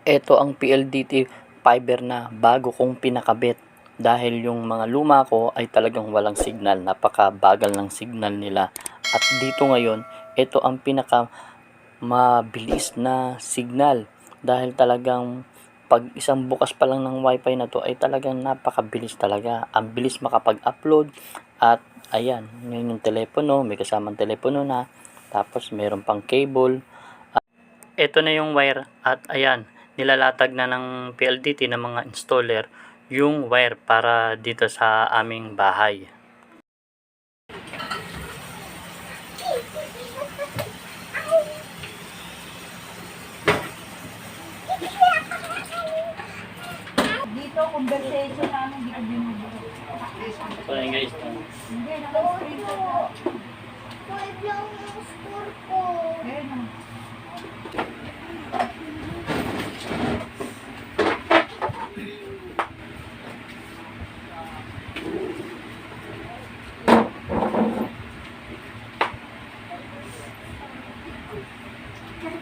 Ito ang PLDT fiber na bago kong pinakabit dahil yung mga luma ko ay talagang walang signal, napakabagal ng signal nila. At dito ngayon, ito ang pinaka mabilis na signal dahil talagang pag isang bukas pa lang ng wifi na to ay talagang napakabilis talaga. Ang bilis makapag-upload at ayan, yun yung telepono, may kasamang telepono na, tapos meron pang cable. Ito na yung wire at ayan, nilalatag na ng PLDT ng mga installer yung wire para dito sa aming bahay. Dito, conversation namin, di ko binubuo. So yun guys, Hindi, naka-screenshot na. Five lang yung score ko. Ayun o. Ay,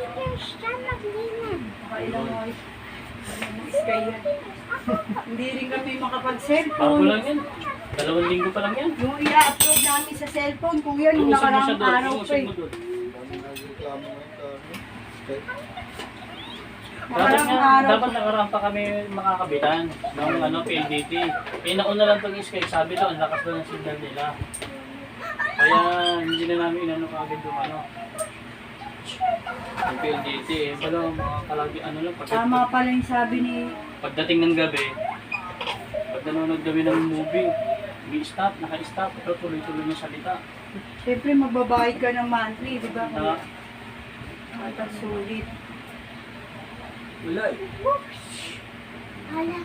naman siya maglinan. Pakailang oras. Kaya. Hindi rin kami bago makapag-cellphone. lang yan. 2 linggo pa lang yan. Yung i-upload namin sa cellphone, kuya, nung nakaraang araw pa eh. Nakaraang araw. Dapat nakaraan pa kami makakabitan ng PLDT. Eh nauna lang itong Sky, sabi daw, ang lakas daw ng signal nila. Kaya hindi na namin inano kagad yung yung PLDT. Eh, wala mga kalagi lang. Tama pala yung sabi ni... Pagdating ng gabi, pag nanonood kami ng movie, naka-stop, ito tuloy-tuloy ng salita. Siyempre, magbabayad ka ng monthly, di ba? Na, At sulit. Wala eh. Hala.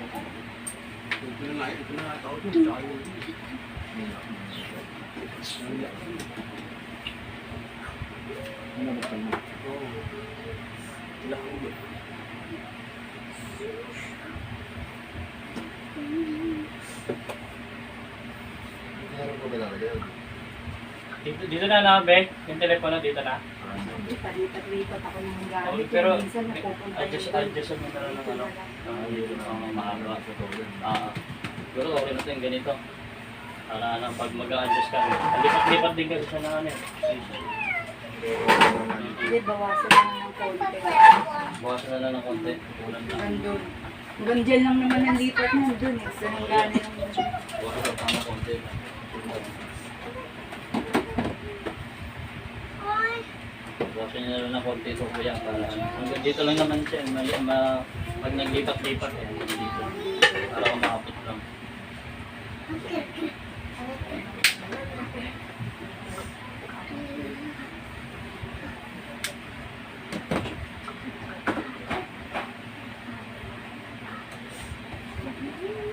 Ito na nga tao dun. Tsaka yun. Ano ba kami? Oo. Wala ko ba? dito na nakabek, yung telepono dito na. Palipat-lipat ako ng gamit. Pero, Minsan napupunta adjust mo na lang ng dito na mahaba. Pero okay na ito yung ganito. Para pag mag-a-adjust ka, lipat-lipat din kasi siya ng Hindi, bawasan na ng konti. Bukasan na lang ng konti. Ulan na. Andun. Hanggang dyan lang naman ang lipat nandun eh. Sa nanggani ng Bukasan na ng konti. Bukasan niya na lang ng konti ito kuya. Hanggang dito lang naman siya. Pag naglipat-lipat dito. Para ka makapot lang.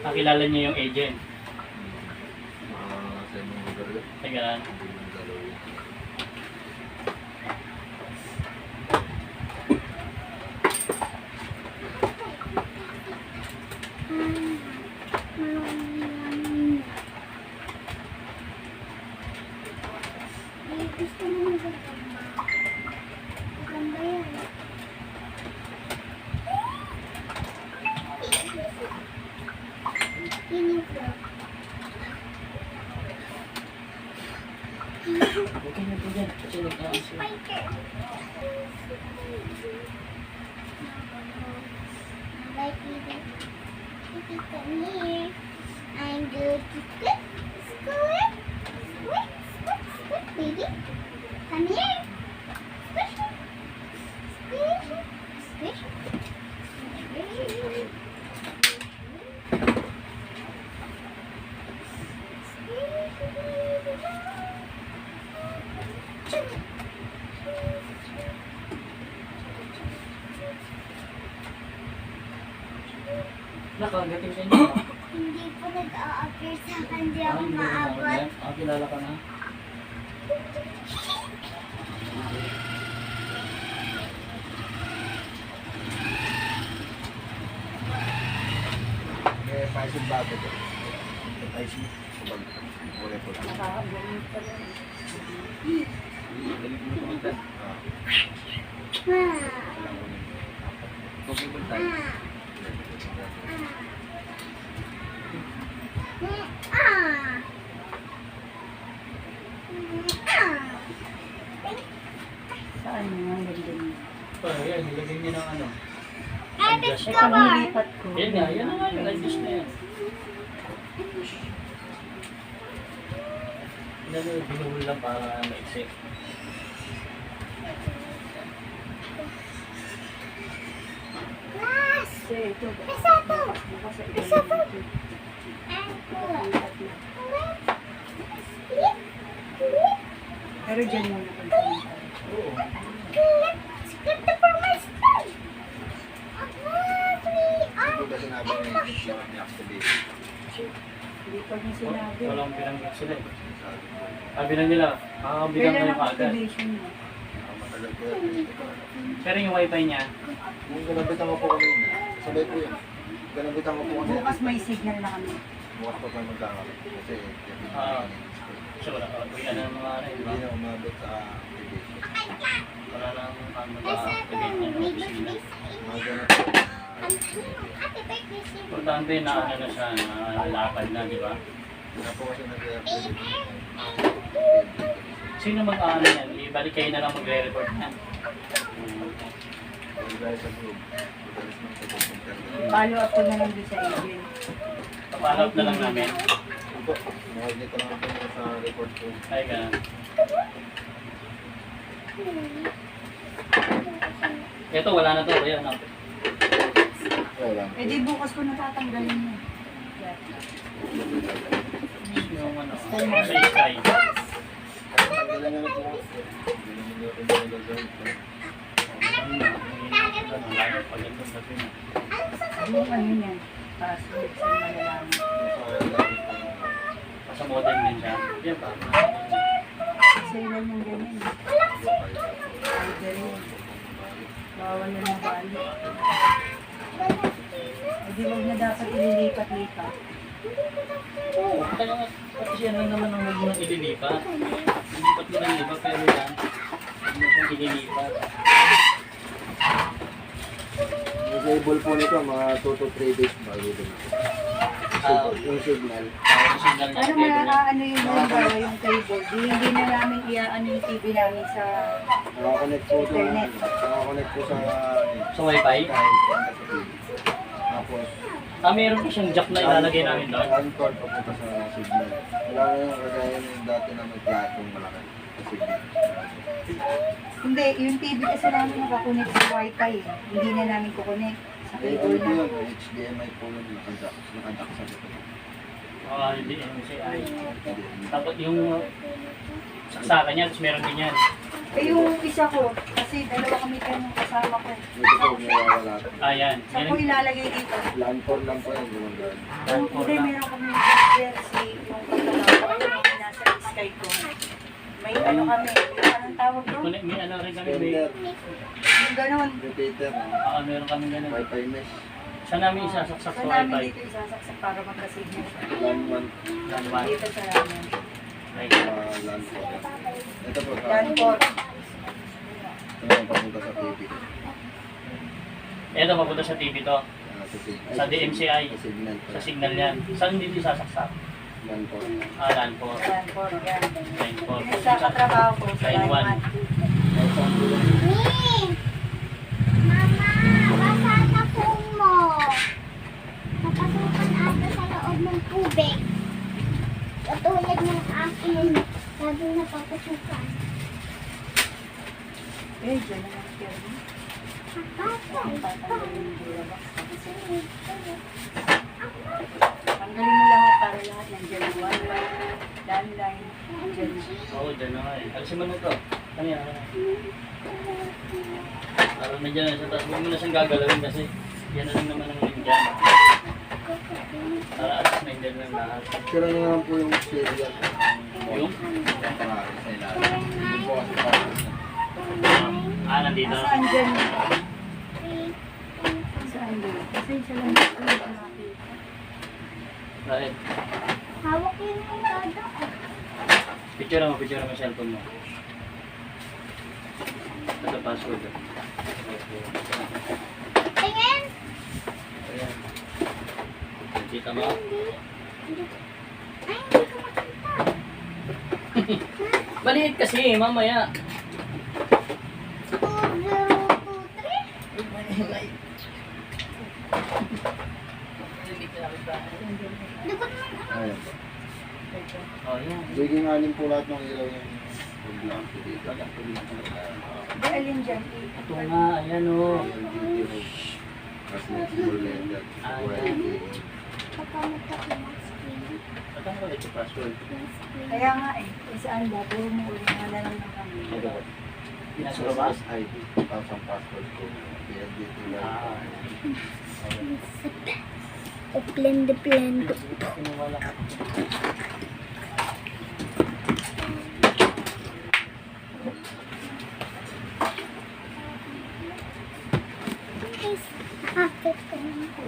Nakilala niyo yung agent? Sa ibang lugar yun. Ay, ganun. Gusto mo maganda. Maganda yan. Uniform. Okay na po dyan. Kasi nag-aas yun. Spider. Like you come here. I'm good to squid. Squid. Squid. Squid, baby. Come here. Squish it. Squish it. Squish it. Squish it. Nakagating sa inyo. Hindi po nag-a-appear sa akin, hindi ako maabot. Kilala ka na. May paisip bago doon. Paisip. Sabag. Wala po. nakakagaling pala. Baliktad. Cooking tayo. Saan mo ang ganda niya? Yan, nilagay niya ng ano. Edit Ito ka ba? nilipat ko. Yan nga, yan na nga, yung adjust na yan. Yan yung binuhul lang para maiksi. Yes! Kasi ito. Isa to! Bukas sa Isa to! ito. And Pero dyan muna kung saan tayo. Oo. Skip the for my style! Ito ba sinabi niya yung i-activate? Hindi pa niya sinabi. Walang binanggit sila eh. Sabi lang nila, makakabilang Kailan kayo ang kaagad. activation mo? Matagal ko yan. Pero yung wifi niya, Kung ganabitan ko po kanina, sabay po yan. Ganabitan ko po kanina. Bukas may signal na kami. Bukas pa tayo magkakaroon. Kasi so wala, yan ang mga ano, hindi na umabot sa activation. wala nang mag-activate niya ng opisina. Mga ganun po. Importante na ano na siya, na lapad na, di ba? Wala po kasi nag-activate. Sino mag-ano yan? Ibalik kayo na lang magre-report yan. Kung dahil sa group, madalas nang sa group internet. Follow up ko na lang doon sa agent. Papalap na lang namin. Ito, nakikita ko lang po sa report ko. Ay, ganun. Ito, wala na to. Ayan, na. Wala. Eh di bukas ko natatanggalin mo. Yung ano, sa Sky. Tanggalan na po. Hindi naman nyo rin nagagawin ko. Yung ano niyan, password sa malalaman. Sa modem din siya. Yan pa. Kasi ilan yung ganyan. Either yun. Bawal na ng bali. Eh di wag na dapat ililipat-lipat. Oo, kaya nga, pati siya lang naman ang huwag mo ililipat. Ilipat mo lang, di ba? Pero yan, huwag mo siyang ililipat. Disable po nito, mga 2 to 3 days bago din. Yung signal. Yung signal niya, Ano ano yung halimbawa yung cable? Di hindi na namin iaano yung TV namin sa Nakakonect po sa Internet. Nakakonect po sa sa wifi. Tapos Meron po siyang jack na ilalagay namin doon. Anchor papunta sa signal. Wala na yung kagaya yung dati na may platong malaki sa signal. Hindi, yung TV kasi namin nakakonect sa wifi eh. Hindi na namin kukonect sa Eh, cable ano po na. yun? HDMI po yun. Nakadak sa ito. Hindi, MCI. Tapos yung saksakan niya, tapos meron din yan. Eh yung isa ko, kasi dalawa kami kayo ng kasama ko. Ito po, nawawala. Yan. Saan ko ilalagay dito? Lantor lang po yan. Gumagawin. Hindi, meron kami jersey, yung pagkakatawa ko yung nasa sky ko. May ano kami, anong tawag doon? May ano rin kami, may Extender, Yung ganon. repeater, meron kami ganun. Wi-Fi mesh, Saan namin isasaksak sa Saan namin wifi? dito isasaksak para magka-signal siya. LAN 1, LAN 1. Dito sa namin. Right. LAN 4. Ito po, Yan po. ito ang papunta sa TV. Ito, mapunta sa TV to. Sa DMCI. Sa signal. Sa signal yan. Saan dito isasaksak? LAN 4. LAN 4. Yan po, yan. Line 4. Yung sa katrabaho ko, sa Line line 1. Mama, basa na phone mo. Napasukan ata sa loob ng tubig. Katulad ng akin. Sabi na papasukan. Eh, dyan na lang siya. Papasok. Tatanggalin yung durabox. Tanggalin mo lahat para lahat nandiyan yung wifi, landline, nandiyan na. Oo, dyan na nga eh. Alisin mo na ito. Ano yan? Parang nandiyan na siya. Tapos huwag mo na siyang gagalawin kasi yan na lang naman ang nandiyan. Para alas na nandiyan lang lahat. Sira nyo naman po yung serial. Yung? Pangalan sa ilalim. Yung po kasi parang Nandito. Saan dyan? Saan dyan? Kasi isa lang dito yung nakita. Right. Hawak yun yung dada. Picture mo yung cellphone mo. Ito password. Tingin! Ayan. Kita mo? Ay, hindi ko makita. Maliit kasi, mamaya. 2023? Hindi ko naman Ayan. Oh, yan. Biging anim po lahat ng ilaw yung blank po dito. Di alin dyan. Ito nga, ayan o. Tapos next door lender. Ayan. Pakamit ako ng screen. Ito nga ito password. Yung screen. Kaya nga eh. Saan ba? Puro mo ulit na lang ng kami. Pinasura ba? ID. Tapos ang password ko. PLDT Ah. Blend. Pinawala ka. Guys, nakakit ko naman ko.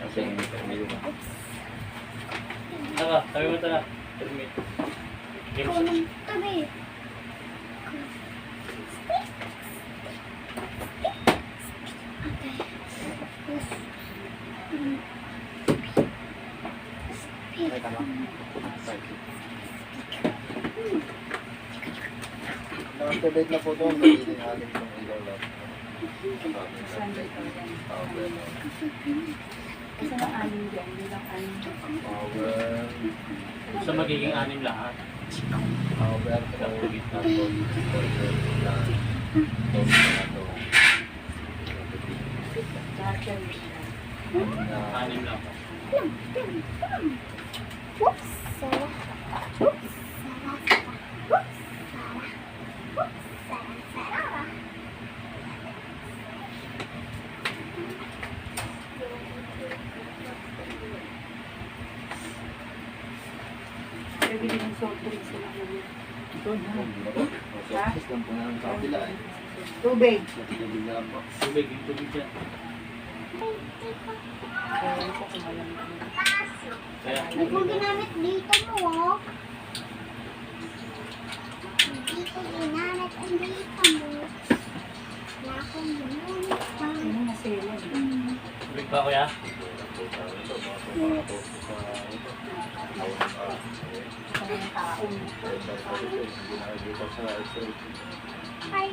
Kasi may Oops. Taka, tabi mo taka. Tabi mo. Ako ng tabi. Na-activate na po doon. Magiging anim yung ilaw lang. Sunday ko yan. Power. Kasi ang anin dyan. Hindi lang anin. Power. So magiging anim lahat. Power. Power. Lahat yan. Anim lang. Whoops. Sarah. Whoops. Sarah. Whoops. Sarah. Whoops. Sarah. Pwede din yung soft drinks sila. Ito na. Sosis lang po namin sa kapila eh. Tubig. Tubig na lang po. Tubig, yung tubig dyan. Kaya ko kumalang. Kaya, Hindi ko ginamit dito mo, oh. Hindi ko ginamit ang dito mo. Wala akong ginamit pa. Ano na sila? tubig pa kuya? Kaya yung taon. Ay.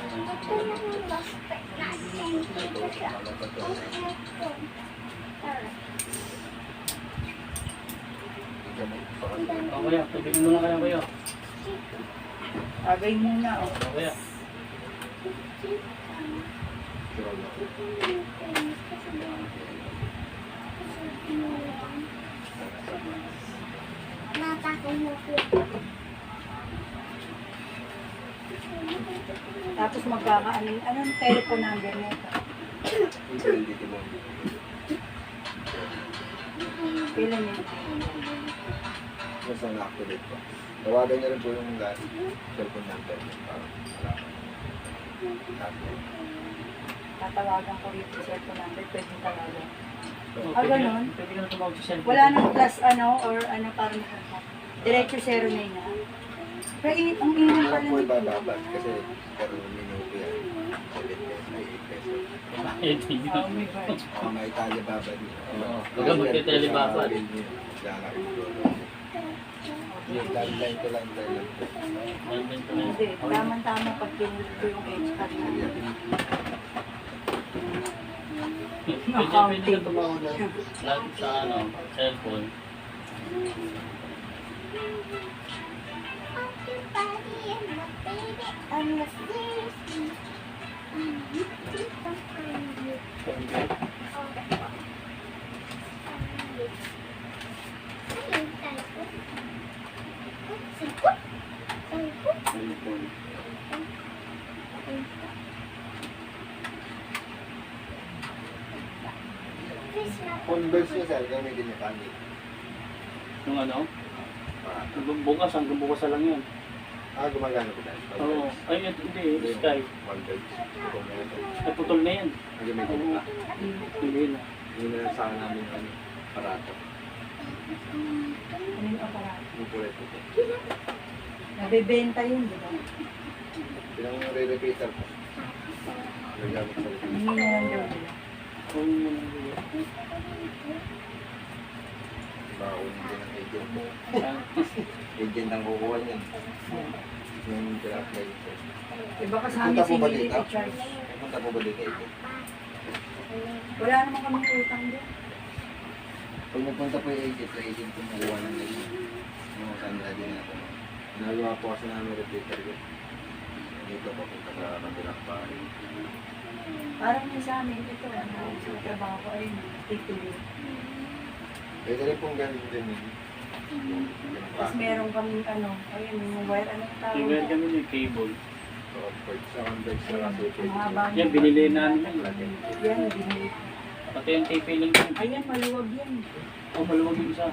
Ito na yung basket natin. Dito siya. Ang aircon. Alright. O kuya, tubig muna kayo kuya. Agay muna. Oh. O kuya. Natakot mo po. Tapos magkakaanin. Anong telephone number nito? Kailan yun? Basta na-activate po. Tawagan niya rin po yung cellphone number niya. Tatawagan ko yung cellphone number. Pwede tawagan. O, Ah, pwede na- ganun? Pwede ka na tumawag sa cellphone. Wala nang plus ano or ano parang diretso 09 na. Pero ang inang Kaya pala po nito. ibababad kasi per minuto yan. 7 pesos, ay 8 pesos. Eh, di Oh, yun. may bird. May Italia babad niyo. Oo. Huwag magte-telebabad. Yung landline to landline lang po. Nandun ko na yun. Hindi, tamang-tama pag pinili ko yung HR na. Pwede ka tumawag na lahat sa ano, cellphone. Everybody in my baby, I'm a seriously. Converse niya sir, gamitin niya pani. Yung ano? Bukas, hanggang bukas na lang yun. Gumagana po tayo. Oo. Ay, hindi. Sky. Converse. Ay, putol na yan. Gamitin niya. Hindi na. Hindi na lang sana namin yung parato. Ano yung aparato? Yung kulay po. Na Mabebenta yun, di ba? Pinang-re-repeater po. Nagamit sa repeater. Hindi na lang daw nila. Baon din ang agent. Agent ang kukuha niyan. Yung pina-apply ko. Iba ka sa Punta amin, po ba sinili dito? charge. Punta po ba dito agent? Wala naman kami utang doon. Pag nagpunta po yung agent, sa agent po makuha ng ganyan. Yung saan nila din natin. Nagawa po kasi namin repeater yun. Dito po punta sa kabilang bahay. Parang yung sa amin, ito, sa trabaho ko, ayun, tituloy. Pwede rin pong ganun din yun. Tapos meron kaming ayun, yung wire, anong tawag? Kaya kami ng cable. So, sa convex na kasi Ayun, ang haba Yan, niya. binili namin yan. Yan, binili. Pati yung tape-filling ko. Ayan, maluwag yan. Oh, maluwag yung isa.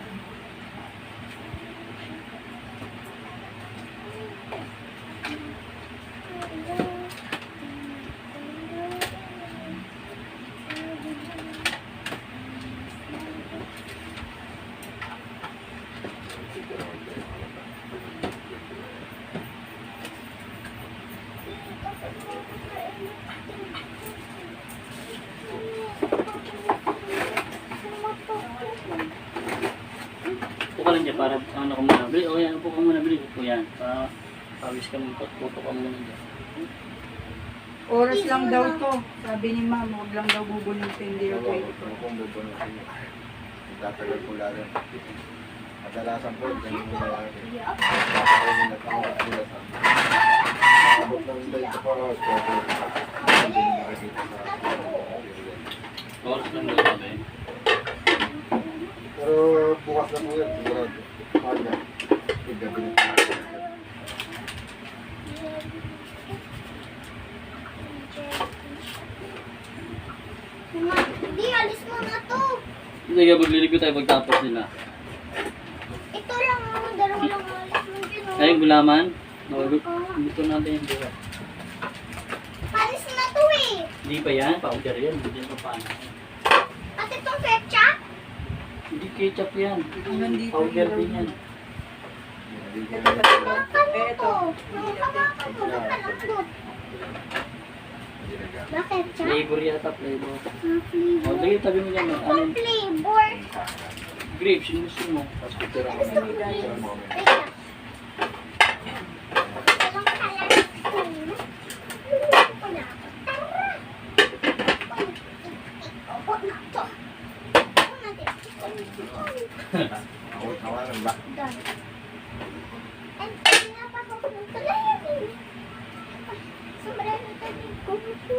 Upo ka lang dyan para ano ka muna. Bili, o yan, upo ka muna. Bili, upo yan. Pawis ka muna. Upo ka muna dyan. Oras lang daw to. Sabi ni ma'am, huwag lang daw bubunutin. Hindi daw pwede. Kung bubunutin nyo. Tatagal po lalo. Kadalasan po, ganun yung lalaki. Tatagal nila tawag sila sa abot ng 24 hours. Hindi nyo makikita sa Oras lang daw sabi. pero bukas na po yan, sigurado. Maga. Igabi na po. Hindi, alis mo na to. Hindi ka magliligo tayo pagtapos nila. Ito lang, dalawa lang alis mo din. Ay, gulaman. Dito natin yung buka. Alis na to eh. Hindi pa yan. Powder yan. Hindi pa paano. At itong ketchup. Hindi ketchup yan. Hanggang dito Powder ilaw din yan. Ito pati ba? Hawakan mo Eh, ito. to. Hawakan mo, nakalambot. Bakit siya? Flavor yata, flavor. Ah, flavor. O, sige, tabi mo dyan. Ano Ang flavor. grapes, yung gusto mo. Tapos picture ako ng isang moment. Wait lang. Walang kalat. Luto na. Tara. Opo na to. Opo na din. Ako, tawanan ba? Done. And pinapakapagpunta lang yan eh. Sombrero tayo. Kumutu.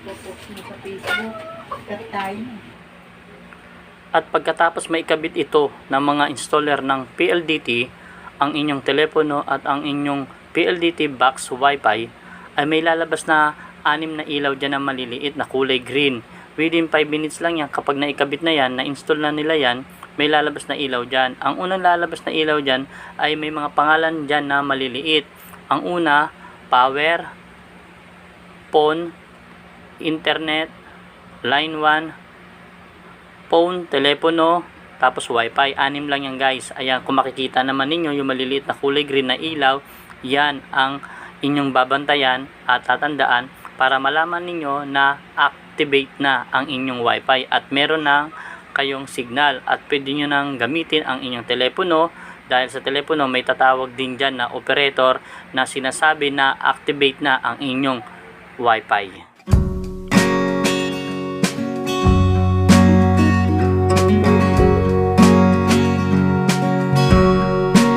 Popost mo sa Facebook. Cut tayo. At pagkatapos maikabit ito ng mga installer ng PLDT, ang inyong telepono at ang inyong PLDT box Wi-Fi, ay may lalabas na 6 na ilaw dyan na maliliit na kulay green. Within 5 minutes lang yan, kapag naikabit na yan, na-install na nila yan, may lalabas na ilaw dyan. Ang unang lalabas na ilaw dyan ay may mga pangalan dyan na maliliit. Ang una, power, phone, internet, line 1, phone, telepono, tapos wifi. 6 lang yan guys. Ayan, kung makikita naman ninyo yung maliliit na kulay green na ilaw, yan ang inyong babantayan at tatandaan para malaman ninyo na activate na ang inyong wifi at meron na kayong signal at pwede nyo nang gamitin ang inyong telepono dahil sa telepono may tatawag din dyan na operator na sinasabi na activate na ang inyong wifi.